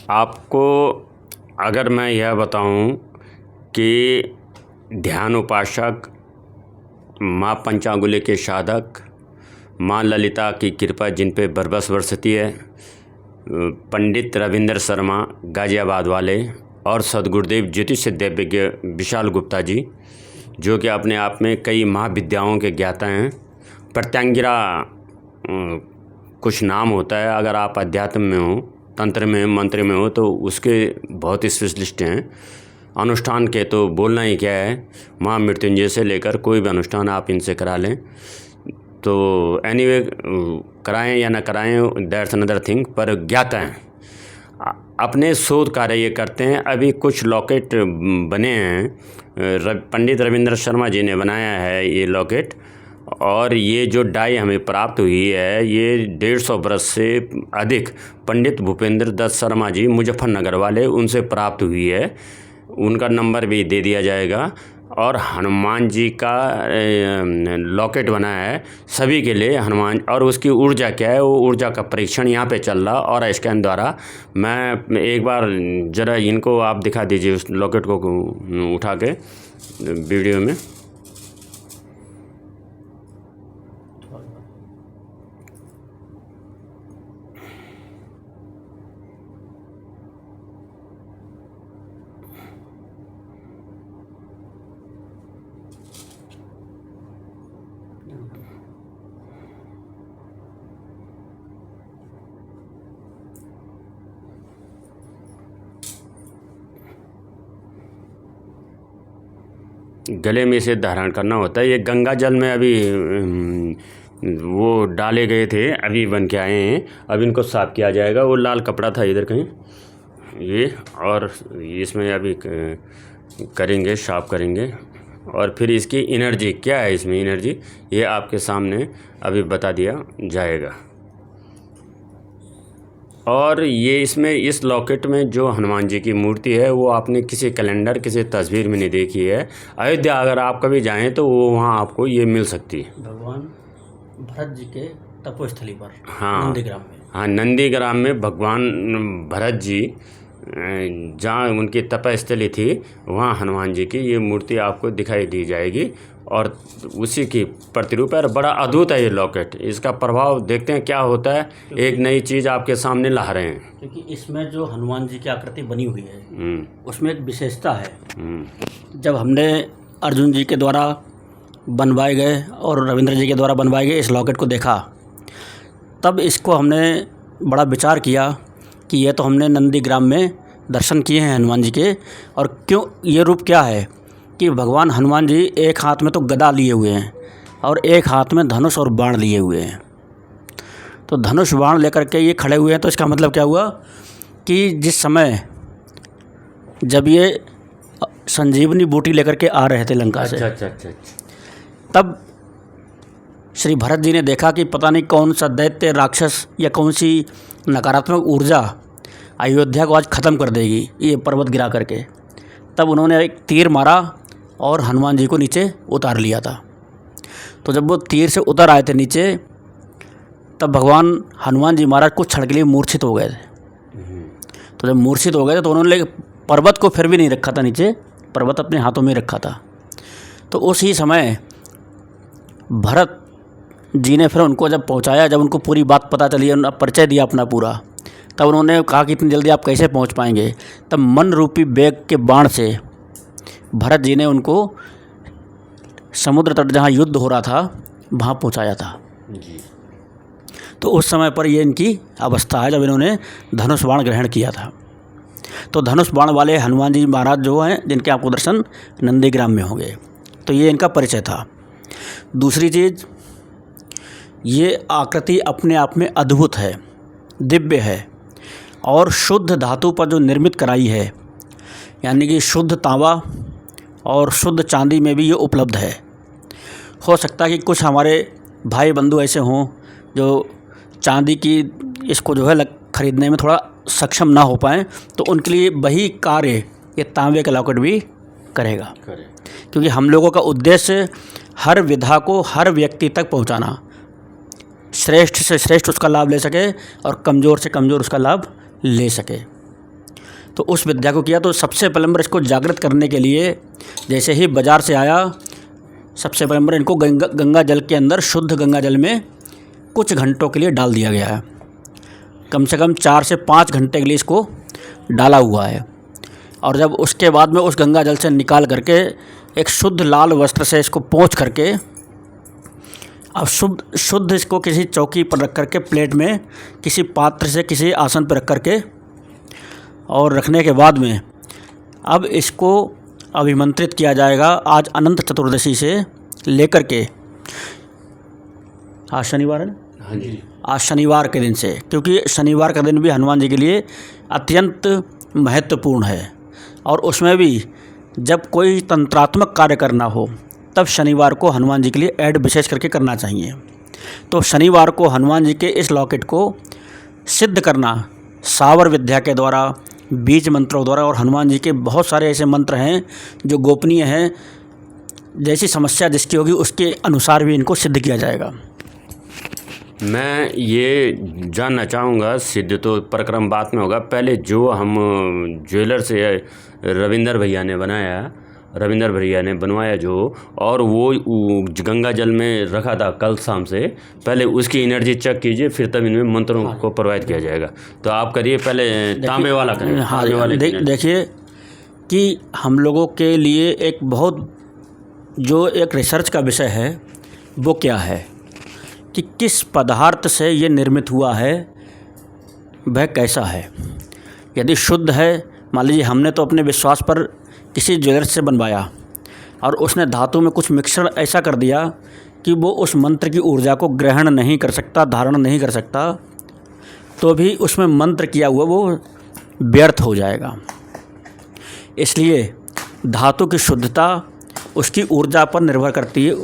आपको अगर मैं यह बताऊं कि ध्यान उपासक, माँ पंचांगुली के साधक, माँ ललिता की कृपा जिन पे बरबस बरसती है, पंडित रविंद्र शर्मा गाज़ियाबाद वाले और सद्गुरुदेव ज्योतिष दिव्य विशाल गुप्ता जी, जो कि अपने आप में कई महाविद्याओं के ज्ञाता हैं। प्रत्यांगिरा कुछ नाम होता है, अगर आप अध्यात्म में हो, तंत्र में, मंत्र में हो तो उसके बहुत स्पेशलिस्ट हैं। अनुष्ठान के तो बोलना ही क्या है, माँ मृत्युंजय से लेकर कोई भी अनुष्ठान आप इनसे करा लें। तो एनीवे कराएं या ना कराएं, दैट्स अनदर थिंग, पर ज्ञाता हैं, अपने शोध कार्य ये करते हैं। अभी कुछ लॉकेट बने हैं, पंडित रविंद्र शर्मा जी ने बनाया है ये लॉकेट, और ये जो डाई हमें प्राप्त हुई है ये 150 वर्ष से अधिक पंडित भूपेंद्र दत्त शर्मा जी मुजफ्फरनगर वाले, उनसे प्राप्त हुई है। उनका नंबर भी दे दिया जाएगा। और हनुमान जी का लॉकेट बना है सभी के लिए हनुमान, और उसकी ऊर्जा क्या है, वो ऊर्जा का परीक्षण यहाँ पे चल रहा और स्कैन द्वारा। मैं एक बार ज़रा इनको आप दिखा दीजिए उस लॉकेट को उठा के वीडियो में। गले में इसे धारण करना होता है। ये गंगा जल में अभी वो डाले गए थे, अभी बन के आए हैं। अब इनको साफ़ किया जाएगा। वो लाल कपड़ा था इधर कहीं ये, और इसमें अभी करेंगे, साफ करेंगे। और फिर इसकी एनर्जी क्या है, इसमें एनर्जी ये आपके सामने अभी बता दिया जाएगा। और ये इसमें इस लॉकेट में जो हनुमान जी की मूर्ति है वो आपने किसी कैलेंडर, किसी तस्वीर में नहीं देखी है। अयोध्या अगर आप कभी जाएं तो वो वहाँ आपको ये मिल सकती है। भगवान भरत जी के तपोस्थली पर, हाँ, नंदीग्राम में। हाँ, नंदीग्राम में भगवान भरत जी जहाँ उनकी तपस्थली थी, वहाँ हनुमान जी की ये मूर्ति आपको दिखाई दी जाएगी, और उसी की प्रतिरूप है। और बड़ा अद्भुत है ये लॉकेट। इसका प्रभाव देखते हैं क्या होता है। एक नई चीज़ आपके सामने ला रहे हैं, क्योंकि इसमें जो हनुमान जी की आकृति बनी हुई है उसमें एक विशेषता है। जब हमने अर्जुन जी के द्वारा बनवाए गए और रविंद्र जी के द्वारा बनवाए गए इस लॉकेट को देखा, तब इसको हमने बड़ा विचार किया कि ये तो हमने नंदीग्राम में दर्शन किए हैं हनुमान जी के, और क्यों ये रूप क्या है कि भगवान हनुमान जी एक हाथ में तो गदा लिए हुए हैं और एक हाथ में धनुष और बाण लिए हुए हैं। तो धनुष बाण लेकर के ये खड़े हुए हैं, तो इसका मतलब क्या हुआ कि जिस समय जब ये संजीवनी बूटी लेकर के आ रहे थे लंका से, अच्छा। तब श्री भरत जी ने देखा कि पता नहीं कौन सा दैत्य राक्षस या कौन सी नकारात्मक ऊर्जा अयोध्या को आज ख़त्म कर देगी ये पर्वत गिरा करके। तब उन्होंने एक तीर मारा और हनुमान जी को नीचे उतार लिया था। तो जब वो तीर से उतर आए थे नीचे, तब भगवान हनुमान जी महाराज कुछ क्षण के लिए मूर्छित हो गए थे। तो जब मूर्छित हो गए थे तो उन्होंने पर्वत को फिर भी नहीं रखा था नीचे, पर्वत अपने हाथों में रखा था। तो उसी समय भरत जी ने फिर उनको जब पहुंचाया, जब उनको पूरी बात पता चली, उन्होंने परिचय दिया अपना पूरा, तब उन्होंने कहा कि इतनी जल्दी आप कैसे पहुंच पाएंगे। तब मन रूपी बेग के बाण से भरत जी ने उनको समुद्र तट जहाँ युद्ध हो रहा था वहाँ पहुँचाया था जी। तो उस समय पर ये इनकी अवस्था है जब इन्होंने धनुष बाण ग्रहण किया था। तो धनुष बाण वाले हनुमान जी महाराज जो हैं, जिनके आपको दर्शन नंदीग्राम में होंगे, तो ये इनका परिचय था। दूसरी चीज़, ये आकृति अपने आप में अद्भुत है, दिव्य है, और शुद्ध धातु पर जो निर्मित कराई है, यानी कि शुद्ध तांबा और शुद्ध चांदी में भी ये उपलब्ध है। हो सकता है कि कुछ हमारे भाई बंधु ऐसे हों जो चांदी की इसको जो है ख़रीदने में थोड़ा सक्षम ना हो पाएँ, तो उनके लिए वही कार्य ये तांबे का लॉकेट भी करेगा। क्योंकि हम लोगों का उद्देश्य हर विधा को हर व्यक्ति तक पहुंचाना, श्रेष्ठ से श्रेष्ठ उसका लाभ ले सके और कमज़ोर से कमज़ोर उसका लाभ ले सके। तो उस विद्या को किया। तो सबसे पहले नंबर इसको जागृत करने के लिए जैसे ही बाज़ार से आया, सबसे पहले नंबर इनको गंगा जल के अंदर, शुद्ध गंगा जल में कुछ घंटों के लिए डाल दिया गया है। कम से कम 4 से 5 घंटे के लिए इसको डाला हुआ है। और जब उसके बाद में उस गंगा जल से निकाल करके एक शुद्ध लाल वस्त्र से इसको पोंछ करके, अब शुद्ध इसको किसी चौकी पर रख करके, प्लेट में किसी पात्र से किसी आसन पर रख करके, और रखने के बाद में अब इसको अभिमंत्रित किया जाएगा आज अनंत चतुर्दशी से लेकर के, आज शनिवार है ना? हाँ जी। आज शनिवार के दिन से, क्योंकि शनिवार का दिन भी हनुमान जी के लिए अत्यंत महत्वपूर्ण है। और उसमें भी जब कोई तंत्रात्मक कार्य करना हो तब शनिवार को हनुमान जी के लिए ऐड विशेष करके करना चाहिए। तो शनिवार को हनुमान जी के इस लॉकेट को सिद्ध करना सावर विद्या के द्वारा, बीज मंत्रों द्वारा, और हनुमान जी के बहुत सारे ऐसे मंत्र हैं जो गोपनीय हैं, जैसी समस्या जिसकी होगी उसके अनुसार भी इनको सिद्ध किया जाएगा। मैं ये जानना चाहूँगा, सिद्ध तो प्रक्रम बाद में होगा, पहले जो हम ज्वेलर से रविंदर भैया ने बनवाया जो, और वो गंगा जल में रखा था कल शाम से, पहले उसकी एनर्जी चेक कीजिए, फिर तब इनमें मंत्रों को प्रोवाइड किया जाएगा। तो आप करिए, पहले तांबे वाला करें। हाँ, देखिए कि हम लोगों के लिए एक बहुत जो एक रिसर्च का विषय है वो क्या है कि किस पदार्थ से ये निर्मित हुआ है, वह कैसा है। यदि शुद्ध है, मान लीजिए हमने तो अपने विश्वास पर किसी ज्वेलर से बनवाया और उसने धातु में कुछ मिक्सचर ऐसा कर दिया कि वो उस मंत्र की ऊर्जा को ग्रहण नहीं कर सकता, धारण नहीं कर सकता, तो भी उसमें मंत्र किया हुआ वो व्यर्थ हो जाएगा। इसलिए धातु की शुद्धता उसकी ऊर्जा पर निर्भर करती है।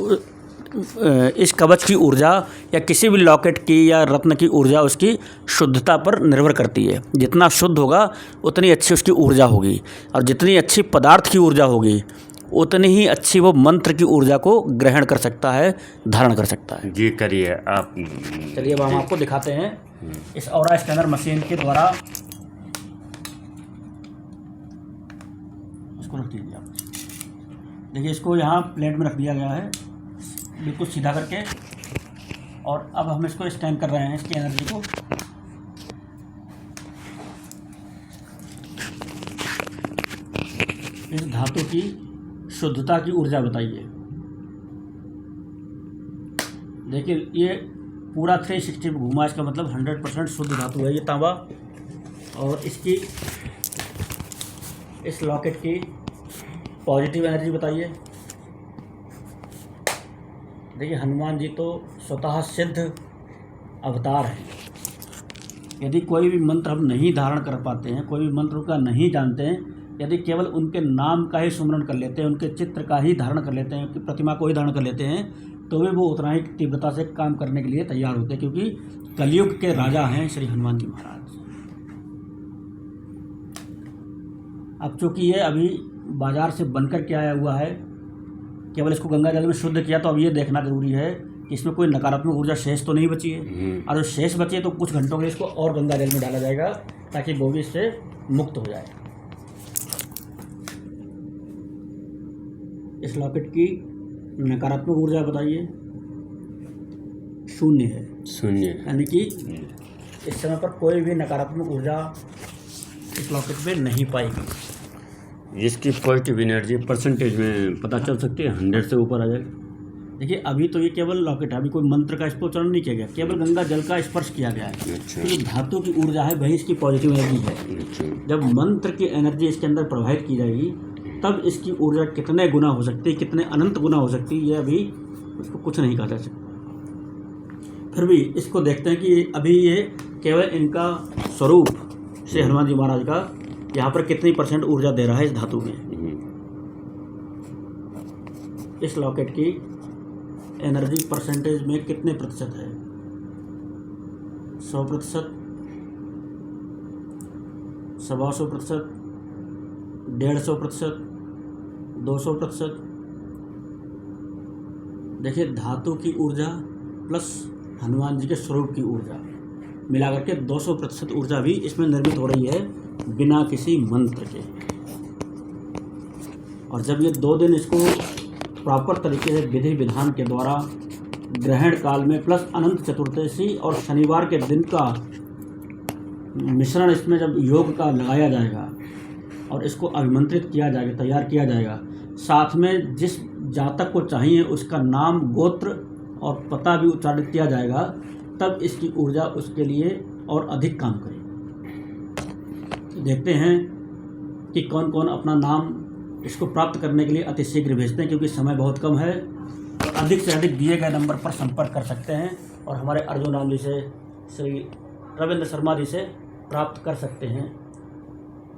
इस कवच की ऊर्जा या किसी भी लॉकेट की या रत्न की ऊर्जा उसकी शुद्धता पर निर्भर करती है। जितना शुद्ध होगा उतनी अच्छी उसकी ऊर्जा होगी, और जितनी अच्छी पदार्थ की ऊर्जा होगी उतनी ही अच्छी वो मंत्र की ऊर्जा को ग्रहण कर सकता है, धारण कर सकता है। जी करिए आप। चलिए अब हम आपको दिखाते हैं इस ऑरा स्कैनर मशीन के द्वारा। इसको रख दीजिए आप। देखिए इसको यहाँ प्लेट में रख दिया गया है बिल्कुल सीधा करके, और अब हम इसको स्कैन कर रहे हैं, इसकी एनर्जी को। इस धातु की शुद्धता की ऊर्जा बताइए। देखिए ये पूरा 360 घुमा, इसका मतलब 100% शुद्ध धातु है ये तांबा। और इसकी, इस लॉकेट की पॉजिटिव एनर्जी बताइए। देखिए हनुमान जी तो स्वतः सिद्ध अवतार हैं। यदि कोई भी मंत्र हम नहीं धारण कर पाते हैं, कोई भी मंत्र का नहीं जानते हैं, यदि केवल उनके नाम का ही सुमरण कर लेते हैं, उनके चित्र का ही धारण कर लेते हैं, उनकी प्रतिमा को ही धारण कर लेते हैं, तो भी वो उतना ही तीव्रता से काम करने के लिए तैयार होते हैं, क्योंकि कलयुग के राजा हैं श्री हनुमान जी महाराज। अब चूँकि ये अभी बाज़ार से बनकर के आया हुआ है, केवल इसको गंगा जल में शुद्ध किया, तो अब ये देखना जरूरी है कि इसमें कोई नकारात्मक ऊर्जा शेष तो नहीं बची है। और जो शेष बची है तो कुछ घंटों के लिए इसको और गंगा जल में डाला जाएगा ताकि वो भी इससे मुक्त हो जाए। इस लॉकेट की नकारात्मक ऊर्जा बताइए, 0 है। 0, यानी कि इस समय पर कोई भी नकारात्मक ऊर्जा इस लॉकेट में नहीं पाएगी। इसकी पॉजिटिव एनर्जी परसेंटेज में पता चल सकती है, 100 से ऊपर आ जाएगा। देखिए अभी तो ये केवल लॉकेट है, अभी कोई मंत्र का इसको उच्चारण नहीं किया गया, केवल गंगा जल का स्पर्श किया गया है। अच्छा। तो ये धातु की ऊर्जा है, वही इसकी पॉजिटिव एनर्जी है। अच्छा। जब मंत्र की एनर्जी इसके अंदर प्रवाहित की जाएगी तब इसकी ऊर्जा कितने गुना हो सकती है, कितने अनंत गुना हो सकती है, ये अभी उसको कुछ नहीं कहा जा सकता। फिर भी इसको देखते हैं कि अभी ये केवल इनका स्वरूप श्री हनुमान जी महाराज का यहाँ पर कितनी % ऊर्जा दे रहा है इस धातु में। इस लॉकेट की एनर्जी परसेंटेज में कितने प्रतिशत है? 100%, 125%, 150%, 200%। देखिए धातु की ऊर्जा प्लस हनुमान जी के स्वरूप की ऊर्जा मिलाकर के 200% ऊर्जा भी इसमें निर्मित हो रही है। बिना किसी मंत्र के। और जब ये 2 दिन इसको प्रॉपर तरीके से विधि विधान के द्वारा ग्रहण काल में प्लस अनंत चतुर्दशी और शनिवार के दिन का मिश्रण इसमें जब योग का लगाया जाएगा और इसको अभिमंत्रित किया जाएगा, तैयार किया जाएगा, साथ में जिस जातक को चाहिए उसका नाम, गोत्र और पता भी उच्चारित किया जाएगा, तब इसकी ऊर्जा उसके लिए और अधिक काम करेगी। देखते हैं कि कौन कौन अपना नाम इसको प्राप्त करने के लिए अतिशीघ्र भेजते हैं, क्योंकि समय बहुत कम है। तो अधिक से अधिक दिए गए नंबर पर संपर्क कर सकते हैं और हमारे अर्जुन राम जी से, श्री रविंद्र शर्मा जी से प्राप्त कर सकते हैं।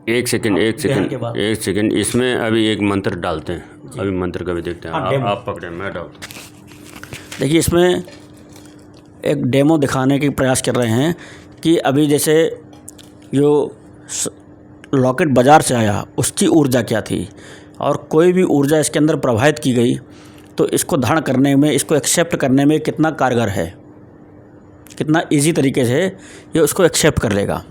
एक सेकंड इसमें अभी एक मंत्र डालते हैं, अभी मंत्र का भी देखते हैं। आप पकड़े, मैं डालता हूँ। देखिए, इसमें एक डेमो दिखाने के प्रयास कर रहे हैं कि अभी जैसे जो लॉकेट बाज़ार से आया उसकी ऊर्जा क्या थी, और कोई भी ऊर्जा इसके अंदर प्रवाहित की गई तो इसको धारण करने में, इसको एक्सेप्ट करने में कितना कारगर है, कितना इजी तरीके से ये उसको एक्सेप्ट कर लेगा।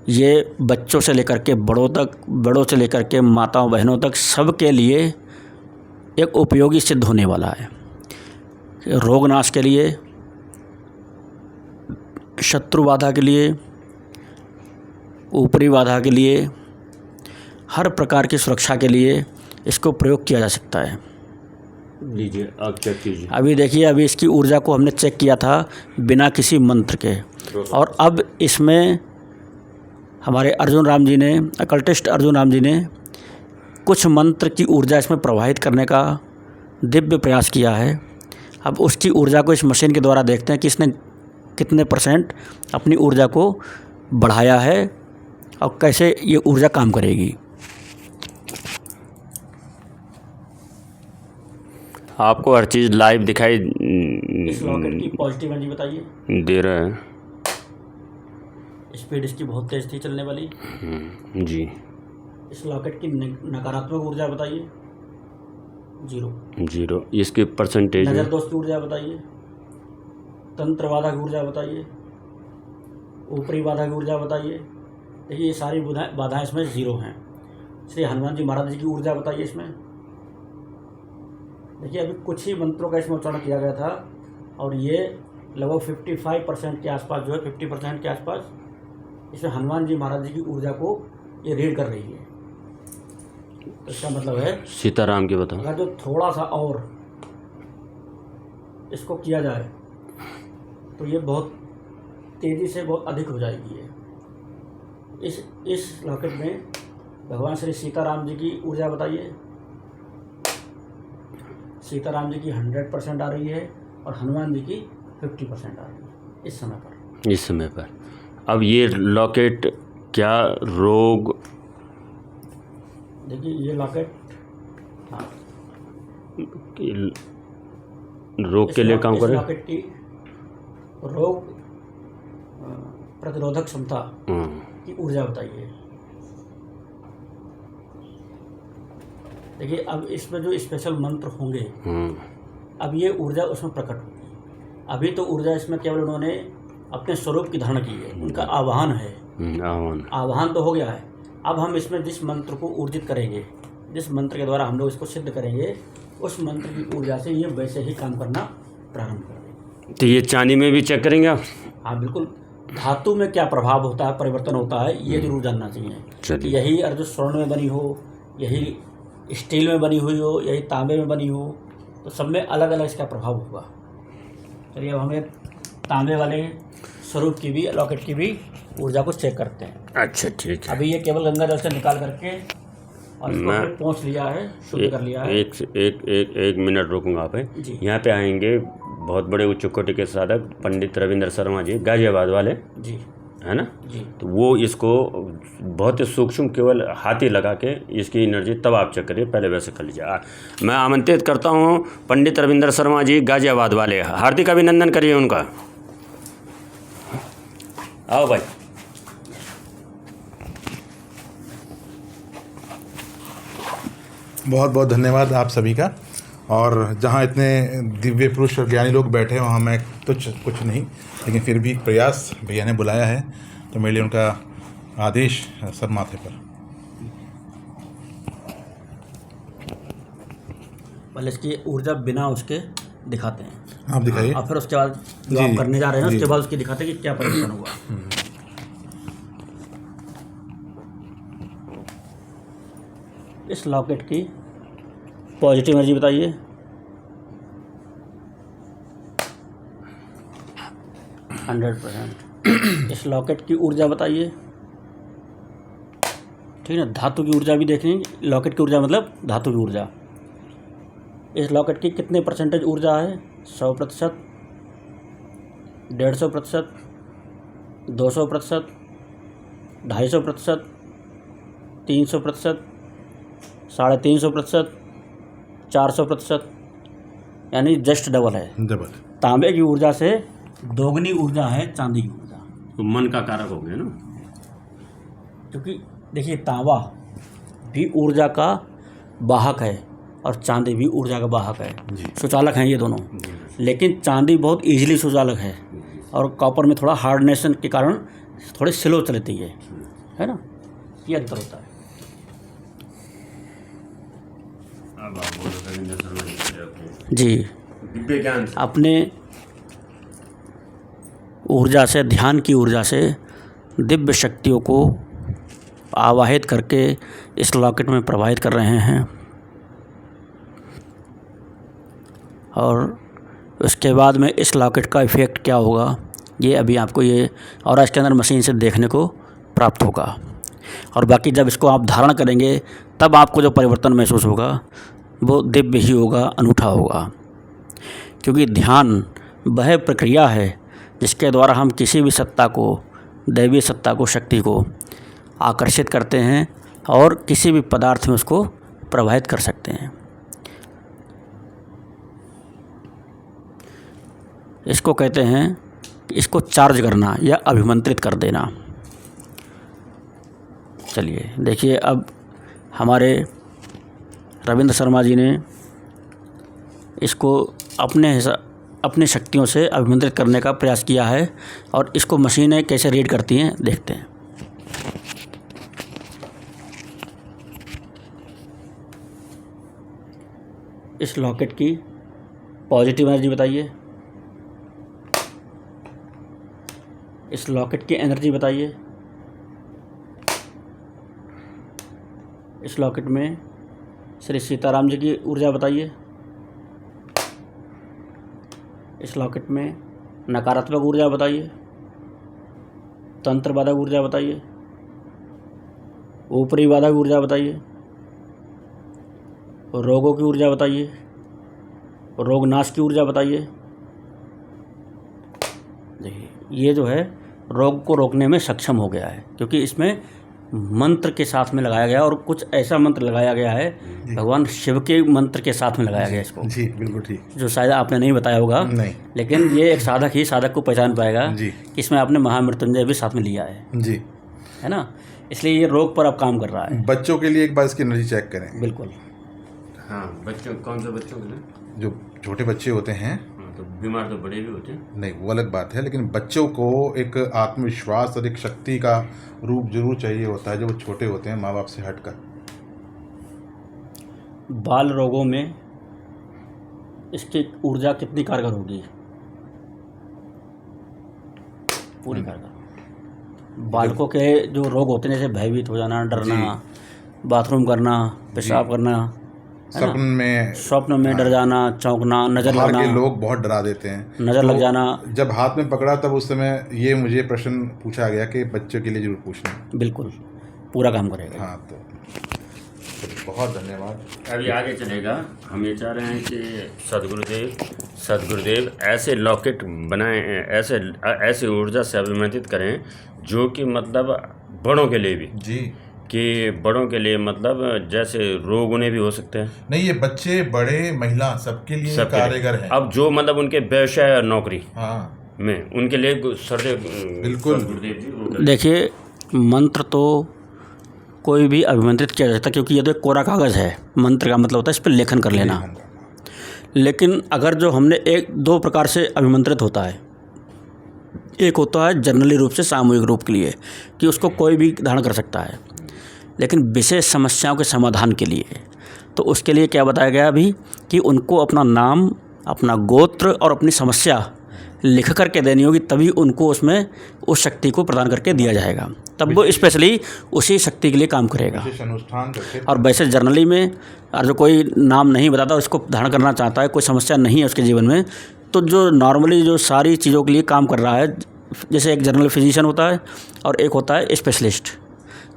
ये बच्चों से लेकर के बड़ों तक, बड़ों से लेकर के माताओं बहनों तक, सबके लिए एक उपयोगी सिद्ध होने वाला है। रोग नाश के लिए, शत्रु बाधा के लिए, ऊपरी बाधा के लिए, हर प्रकार की सुरक्षा के लिए इसको प्रयोग किया जा सकता है। लीजिए, आप चेक कीजिए। अभी देखिए, अभी इसकी ऊर्जा को हमने चेक किया था बिना किसी मंत्र के, और अब इसमें हमारे अर्जुन राम जी ने, अकल्टिस्ट अर्जुन राम जी ने कुछ मंत्र की ऊर्जा इसमें प्रवाहित करने का दिव्य प्रयास किया है। अब उसकी ऊर्जा को इस मशीन के द्वारा देखते हैं कि इसने कितने % अपनी ऊर्जा को बढ़ाया है और कैसे ये ऊर्जा काम करेगी। आपको हर चीज़ लाइव दिखाई इस रॉकेट की पॉजिटिव एनर्जी बताइए। दे रहा है। स्पीड इसकी बहुत तेज़ थी चलने वाली। जी। इस रॉकेट की नकारात्मक ऊर्जा बताइए। 0। इसकी परसेंटेज नजर दोष की ऊर्जा बताइए। तंत्र बाधा की ऊर्जा बताइए। ऊपरी बाधा की ऊर्जा बताइए। देखिए, ये सारी बाधाएं इसमें 0 हैं। श्री हनुमान जी महाराज जी की ऊर्जा बताइए इसमें। देखिए, अभी कुछ ही मंत्रों का इसमें उच्चारण किया गया था और ये लगभग 55% के आसपास, जो है 50% के आसपास इसमें हनुमान जी महाराज जी की ऊर्जा को ये रीड कर रही है। तो इसका मतलब है सीताराम की बताओ। अगर जो थोड़ा सा और इसको किया जाए तो ये बहुत तेज़ी से बहुत अधिक हो जाएगी। ये इस लॉकेट में भगवान श्री सीताराम जी की ऊर्जा बताइए। सीताराम जी की 100% आ रही है और हनुमान जी की 50% आ रही है इस समय पर। अब ये लॉकेट क्या रोग, देखिए ये लॉकेट, हाँ, रोग के लिए काम करे। लॉकेट की रोग प्रतिरोधक क्षमता की ऊर्जा बताइए। देखिए, अब इसमें जो स्पेशल मंत्र होंगे, अब ये ऊर्जा उसमें प्रकट होगी। अभी तो ऊर्जा इसमें केवल उन्होंने अपने स्वरूप की धारणा की है, उनका आवाहन है। आवाहन तो हो गया है। अब हम इसमें जिस मंत्र को ऊर्जित करेंगे, जिस मंत्र के द्वारा हम लोग इसको सिद्ध करेंगे, उस मंत्र की ऊर्जा से ये वैसे ही काम करना प्रारंभ कर देगा। तो ये चांदी में भी चेक करेंगे आप? हाँ बिल्कुल। धातु में क्या प्रभाव होता है, परिवर्तन होता है, ये जरूर जानना चाहिए। यही अर्जुन स्वर्ण में बनी हो, यही स्टील में बनी हुई हो, यही तांबे में बनी हो, तो सब में अलग अलग इसका प्रभाव होगा। चलिए, अब हमें तांबे वाले स्वरूप की भी, लॉकेट की भी ऊर्जा को चेक करते हैं। अच्छा, ठीक है। अभी ये केवल गंगा जल से निकाल करके और इसको पहुँच लिया है, शुद्ध कर लिया है। एक मिनट रुकूंगा आप। यहाँ पे आएंगे बहुत बड़े उच्च कोटि के साधक पंडित रविंद्र शर्मा जी, गाजियाबाद वाले जी, है ना जी। तो वो इसको बहुत ही सूक्ष्म, केवल हाथ ही लगा के इसकी एनर्जी, तब आप चेक करिए, पहले वैसे कर लीजिए। मैं आमंत्रित करता हूँ पंडित रविंद्र शर्मा जी, गाजियाबाद वाले, हार्दिक अभिनंदन करिए उनका। आओ भाई। बहुत बहुत धन्यवाद आप सभी का। और जहाँ इतने दिव्य पुरुष और ज्ञानी लोग बैठे हैं वहाँ मैं कुछ नहीं, लेकिन फिर भी प्रयास, भैया ने बुलाया है तो मेरे लिए उनका आदेश सर माथे पर। पहले इसकी ऊर्जा बिना उसके दिखाते हैं, आप दिखाइए। और फिर उसके बाद जो जी, आप करने जा रहे हैं जी। उसके बाद उसकी दिखाते हैं कि क्या परिवर्तन हुआ। इस लॉकेट की पॉजिटिव एनर्जी बताइए। %100%। इस लॉकेट की ऊर्जा बताइए। ठीक है ना, धातु की ऊर्जा भी देखेंगे। लॉकेट की ऊर्जा मतलब धातु की ऊर्जा। इस लॉकेट की कितने % ऊर्जा है? 100%, 150%, 200%, 250%, 300%, 350%, 400%, यानी जस्ट डबल है। डबल। तांबे की ऊर्जा से दोगुनी ऊर्जा है चांदी की ऊर्जा। तो मन का कारक हो गया ना, क्योंकि देखिए तांबा भी ऊर्जा का वाहक है और चांदी भी ऊर्जा का वाहक है, सुचालक हैं ये दोनों। लेकिन चांदी बहुत इजीली सुचालक है और कॉपर में थोड़ा हार्डनेस के कारण थोड़ी स्लो चलती है ना, ये अंतर होता है। अब आप बोलो रविंद्र शर्मा जी से अपने जी, दिव्य ज्ञान से। अपने ऊर्जा से, ध्यान की ऊर्जा से दिव्य शक्तियों को आवाहित करके इस लॉकेट में प्रवाहित कर रहे हैं और उसके बाद में इस लॉकेट का इफ़ेक्ट क्या होगा ये अभी आपको ये और स्कैनर मशीन से देखने को प्राप्त होगा। और बाकी जब इसको आप धारण करेंगे तब आपको जो परिवर्तन महसूस होगा वो दिव्य ही होगा, अनूठा होगा। क्योंकि ध्यान वह प्रक्रिया है जिसके द्वारा हम किसी भी सत्ता को, दैवीय सत्ता को, शक्ति को आकर्षित करते हैं और किसी भी पदार्थ में उसको प्रवाहित कर सकते हैं। इसको कहते हैं, इसको चार्ज करना या अभिमंत्रित कर देना। चलिए देखिए, अब हमारे रविंद्र शर्मा जी ने इसको अपने शक्तियों से अभिमंत्रित करने का प्रयास किया है और इसको मशीनें कैसे रीड करती हैं देखते हैं। इस लॉकेट की पॉजिटिव एनर्जी बताइए। इस लॉकेट की एनर्जी बताइए। इस लॉकेट में श्री सीताराम जी की ऊर्जा बताइए। इस लॉकेट में नकारात्मक ऊर्जा बताइए, तंत्रवादक ऊर्जा बताइए, ऊपरी वादक ऊर्जा बताइए, रोगों की ऊर्जा बताइए, रोगनाश की ऊर्जा बताइए। देखिए ये जो है रोग को रोकने में सक्षम हो गया है, क्योंकि इसमें मंत्र के साथ में लगाया गया और कुछ ऐसा मंत्र लगाया गया है भगवान शिव के मंत्र के साथ में लगाया गया इसको। जी बिल्कुल ठीक। जो शायद आपने नहीं बताया होगा, नहीं, लेकिन ये एक साधक ही साधक को पहचान पाएगा जी। कि इसमें आपने महामृत्युंजय भी साथ में लिया है जी, है ना। इसलिए ये रोग पर अब काम कर रहा है। बच्चों के लिए एक बार इसकी एनर्जी चेक करें। बिल्कुल। हाँ, बच्चों, कौन से बच्चों के लिए? जो छोटे बच्चे होते हैं, हाँ, तो बीमार तो बड़े भी होते हैं। नहीं वो अलग बात है, लेकिन बच्चों को एक आत्मविश्वास और एक शक्ति का रूप जरूर चाहिए होता है जो वो छोटे होते हैं माँ बाप से हटकर। बाल रोगों में इसकी ऊर्जा कितनी कारगर होगी? पूरी कारगर। बालकों के जो रोग होते हैं जैसे भयभीत हो जाना, डरना, बाथरूम करना, पेशाब करना, स्वप्न में डर जाना, चौंकना, नज़र बाहर लगना। के लोग बहुत डरा देते हैं, नज़र लग जाना। जब हाथ में पकड़ा तब उस समय ये मुझे प्रश्न पूछा गया कि बच्चों के लिए जरूर पूछना। बिल्कुल पूरा काम करेगा। हाँ, तो बहुत धन्यवाद। अभी आगे चलेगा। हम ये चाह रहे हैं कि सदगुरुदेव ऐसे लॉकेट बनाएं, ऐसे ऊर्जा से अभिमंत्रित करें जो कि मतलब बड़ों के लिए भी जी, कि बड़ों के लिए मतलब जैसे रोग उन्हें भी हो सकते हैं। नहीं, ये बच्चे बड़े महिला सबके लिए कारगर है। अब जो मतलब उनके व्यवसाय और नौकरी हाँ में उनके लिए बिल्कुल। देखिए मंत्र तो कोई भी अभिमंत्रित किया जाता है, क्योंकि ये तो एक कोरा कागज़ है। मंत्र का मतलब होता है इस पर लेखन कर लेना। लेकिन अगर जो हमने एक दो प्रकार से अभिमंत्रित होता है, एक होता है जनरली रूप से सामूहिक रूप के लिए कि उसको कोई भी धारण कर सकता है, लेकिन विशेष समस्याओं के समाधान के लिए तो उसके लिए क्या बताया गया अभी कि उनको अपना नाम, अपना गोत्र और अपनी समस्या लिख करके देनी होगी, तभी उनको उसमें उस शक्ति को प्रदान करके दिया जाएगा, तब वो स्पेशली उसी शक्ति के लिए काम करेगा। विशेष अनुष्ठान करके। और वैसे जनरली में और जो कोई नाम नहीं बताता उसको धारण करना चाहता है, कोई समस्या नहीं है उसके जीवन में, तो जो नॉर्मली जो सारी चीज़ों के लिए काम कर रहा है, जैसे एक जनरल फिजिशियन होता है और एक होता है स्पेशलिस्ट।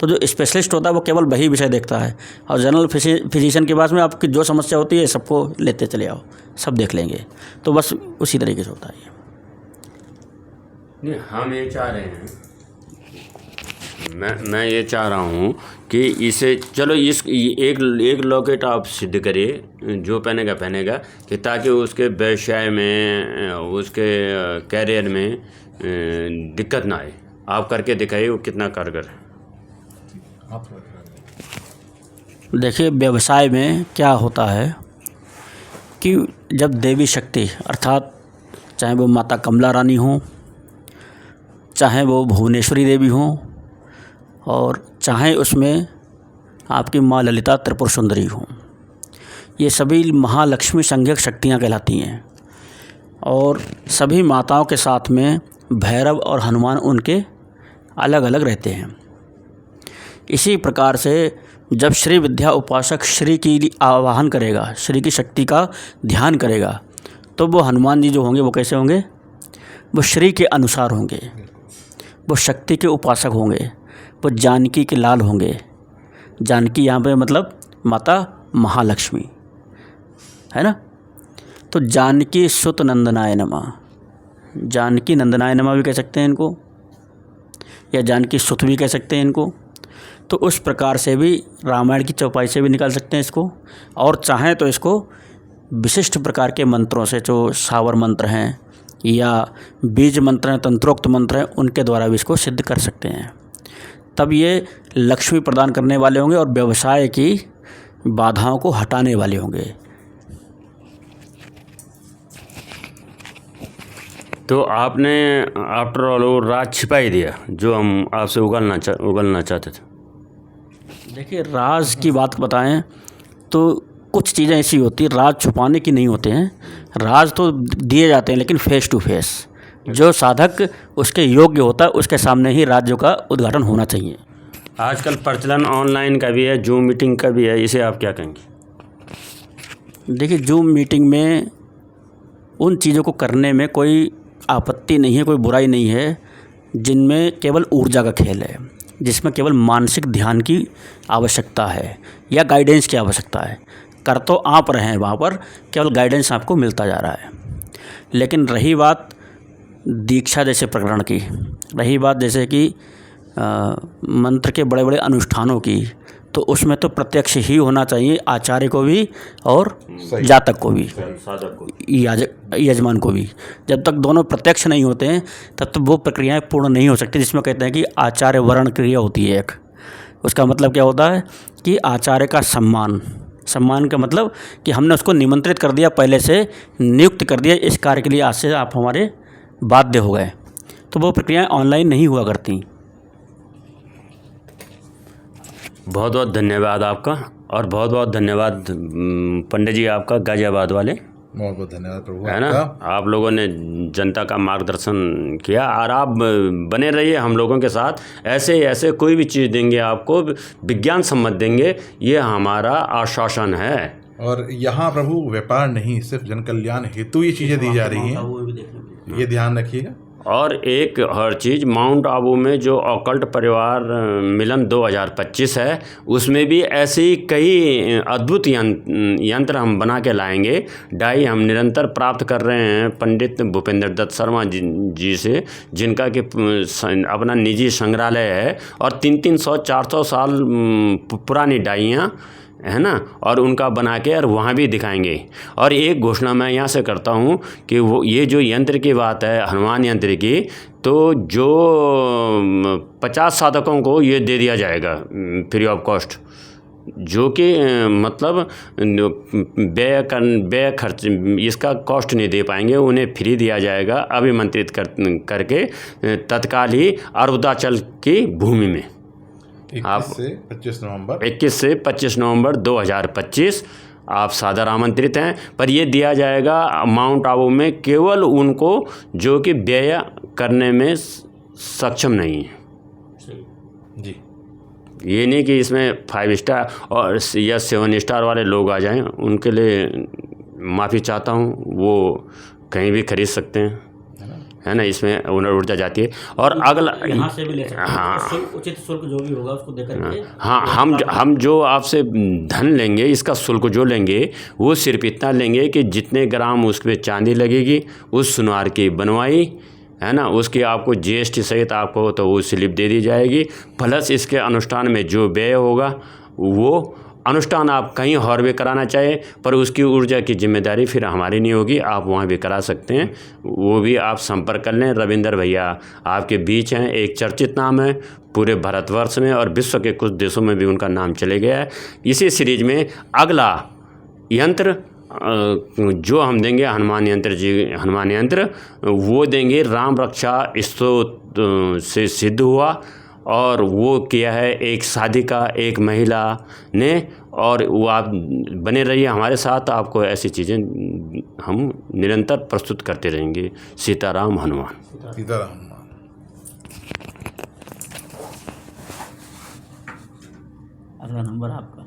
तो जो स्पेशलिस्ट होता है वो केवल वही विषय देखता है, और जनरल फिजिशियन के पास में आपकी जो समस्या होती है सबको लेते चले आओ, सब देख लेंगे। तो बस उसी तरीके से होता है ये। नहीं, हम ये चाह रहे हैं, मैं ये चाह रहा हूँ कि इसे चलो एक लॉकेट आप सिद्ध करिए, जो पहनेगा कि ताकि उसके व्यवसाय में, उसके कैरियर में दिक्कत ना आए। आप करके दिखाइए वो कितना कारगर है। देखिए, व्यवसाय में क्या होता है कि जब देवी शक्ति अर्थात चाहे वो माता कमला रानी हो, चाहे वो भुवनेश्वरी देवी हो, और चाहे उसमें आपकी माँ ललिता त्रिपुर सुंदरी हो, ये सभी महालक्ष्मी संज्ञक शक्तियाँ कहलाती हैं। और सभी माताओं के साथ में भैरव और हनुमान उनके अलग अलग रहते हैं। इसी प्रकार से जब श्री विद्या उपासक श्री की आवाहन करेगा, श्री की शक्ति का ध्यान करेगा, तो वो हनुमान जी जो होंगे वो कैसे होंगे? वो श्री के अनुसार होंगे, वो शक्ति के उपासक होंगे, वो जानकी के लाल होंगे। जानकी यहाँ पे मतलब माता महालक्ष्मी है ना। तो जानकी सुत नंदनाय नमः, जानकी नंदनाय नमः भी कह सकते हैं इनको, या जानकी सुत भी कह सकते हैं इनको। तो उस प्रकार से भी रामायण की चौपाई से भी निकाल सकते हैं इसको, और चाहें तो इसको विशिष्ट प्रकार के मंत्रों से, जो सावर मंत्र हैं या बीज मंत्र हैं, तंत्रोक्त मंत्र हैं, उनके द्वारा भी इसको सिद्ध कर सकते हैं। तब ये लक्ष्मी प्रदान करने वाले होंगे और व्यवसाय की बाधाओं को हटाने वाले होंगे। तो आपने आफ्टर ऑल वो राज छिपा ही दिया जो हम आपसे उगलना चाहते थे। देखिए, राज की बात बताएं तो कुछ चीज़ें ऐसी होती हैं राज छुपाने की नहीं होते हैं। राज तो दिए जाते हैं, लेकिन फेस टू फेस जो साधक उसके योग्य होता है उसके सामने ही राज्यों का उद्घाटन होना चाहिए। आजकल प्रचलन ऑनलाइन का भी है, जूम मीटिंग का भी है, इसे आप क्या कहेंगे? देखिए, जूम मीटिंग में उन चीज़ों को करने में कोई आपत्ति नहीं है, कोई बुराई नहीं है, जिनमें केवल ऊर्जा का खेल है, जिसमें केवल मानसिक ध्यान की आवश्यकता है या गाइडेंस की आवश्यकता है। कर तो आप रहे हैं वहाँ पर, केवल गाइडेंस आपको मिलता जा रहा है। लेकिन रही बात दीक्षा जैसे प्रकरण की, रही बात जैसे कि मंत्र के बड़े बड़े अनुष्ठानों की, तो उसमें तो प्रत्यक्ष ही होना चाहिए, आचार्य को भी और जातक को भी, यजमान को भी। जब तक दोनों प्रत्यक्ष नहीं होते हैं तब तक वो प्रक्रियाएं पूर्ण नहीं हो सकती, जिसमें कहते हैं कि आचार्य वर्ण क्रिया होती है एक। उसका मतलब क्या होता है कि आचार्य का सम्मान का मतलब कि हमने उसको निमंत्रित कर दिया, पहले से नियुक्त कर दिया, इस कार्य के लिए आज से आप हमारे बाध्य हो गए। तो वो प्रक्रियाएं ऑनलाइन नहीं हुआ करती। बहुत बहुत धन्यवाद आपका, और बहुत बहुत धन्यवाद पंडित जी आपका, गाजियाबाद वाले। बहुत बहुत धन्यवाद प्रभु, है ना। आप लोगों ने जनता का मार्गदर्शन किया, और आप बने रहिए हम लोगों के साथ। ऐसे कोई भी चीज़ देंगे आपको, विज्ञान सम्मत देंगे, ये हमारा आश्वासन है। और यहाँ प्रभु व्यापार नहीं, सिर्फ जन कल्याण हेतु ये चीज़ें दी जा रही हैं, ये ध्यान रखिएगा। और एक हर चीज़ माउंट आबू में जो ऑकल्ट परिवार मिलन 2025 है, उसमें भी ऐसे ही कई अद्भुत यंत्र हम बना के लाएंगे। डाई हम निरंतर प्राप्त कर रहे हैं पंडित भूपेंद्र दत्त शर्मा जी से, जिनका कि अपना निजी संग्रहालय है, और 300-400 साल पुरानी डाइयाँ है ना, और उनका बना के और वहाँ भी दिखाएंगे। और एक घोषणा मैं यहाँ से करता हूँ कि वो ये जो यंत्र की बात है, हनुमान यंत्र की, तो जो 50 साधकों को ये दे दिया जाएगा फ्री ऑफ कॉस्ट, जो कि मतलब व्यय खर्च इसका कॉस्ट नहीं दे पाएंगे, उन्हें फ्री दिया जाएगा अभिमंत्रित करके तत्काल ही अरुणाचल की भूमि में। 21 से 25 नवंबर 2025 आप सादर आमंत्रित हैं। पर ये दिया जाएगा माउंट आबू में केवल उनको जो कि व्यय करने में सक्षम नहीं है। जी, ये नहीं कि इसमें 5 स्टार और या 7 स्टार वाले लोग आ जाएं, उनके लिए माफ़ी चाहता हूँ, वो कहीं भी खरीद सकते हैं, है ना। इसमें ऊर्जा जाती है। और अगला यहाँ से भी ले सकते हैं। हाँ, उचित शुल्क जो भी होगा उसको देकर के हाँ, हम जो आपसे धन लेंगे, इसका शुल्क जो लेंगे वो सिर्फ इतना लेंगे कि जितने ग्राम उस पर चांदी लगेगी, उस सुनार की बनवाई, है ना, उसकी आपको जीएसटी सहित आपको तो वो स्लिप दे दी जाएगी। प्लस इसके अनुष्ठान में जो व्यय होगा वो अनुष्ठान आप कहीं और भी कराना चाहे, पर उसकी ऊर्जा की जिम्मेदारी फिर हमारी नहीं होगी, आप वहाँ भी करा सकते हैं। वो भी आप संपर्क कर लें। रविंदर भैया आपके बीच हैं, एक चर्चित नाम है पूरे भारतवर्ष में और विश्व के कुछ देशों में भी उनका नाम चले गया है। इसी सीरीज में अगला यंत्र जो हम देंगे हनुमान यंत्र वो देंगे। राम रक्षा स्तोत्र से सिद्ध हुआ और वो किया है एक साधिका, एक महिला ने। और वो आप बने रहिए हमारे साथ, आपको ऐसी चीज़ें हम निरंतर प्रस्तुत करते रहेंगे। सीताराम हनुमान। सीताराम हनुमान। अगला नंबर आपका।